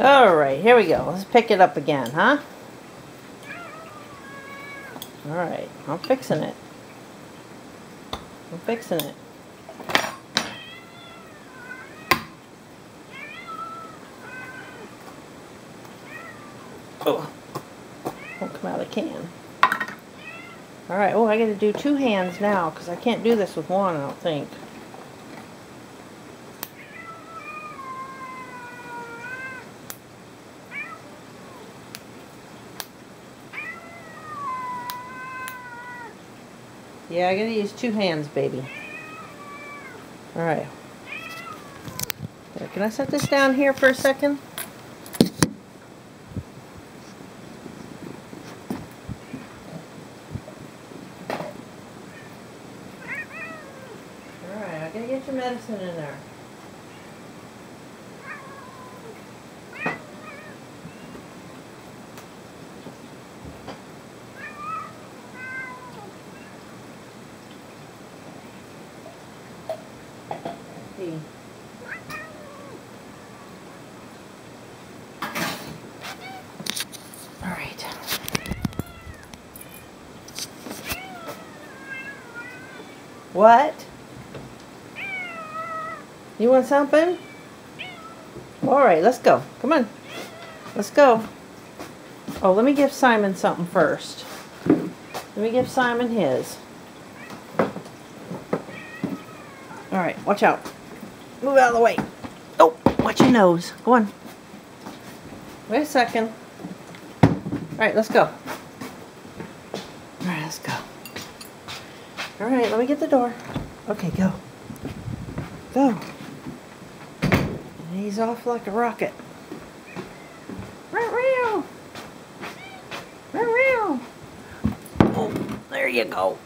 Alright, here we go. Let's pick it up again, huh? Alright, I'm fixing it. I'm fixing it. Oh, won't come out of the can. Alright, oh, I gotta do two hands now because I can't do this with one, I don't think. Yeah, I gotta use two hands, baby. Alright. Can I set this down here for a second? Alright, I gotta get your medicine in there. Alright. What? You want something? Alright, let's go. Come on. Let's go. Oh, let me give Simon something first. Let me give Simon his. Alright, watch out. Move out of the way. Oh, watch your nose. Go on. Wait a second. Alright, let's go. Alright, let's go. Alright, let me get the door. Okay, go. Go. And he's off like a rocket. Oh, there you go.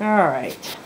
Alright.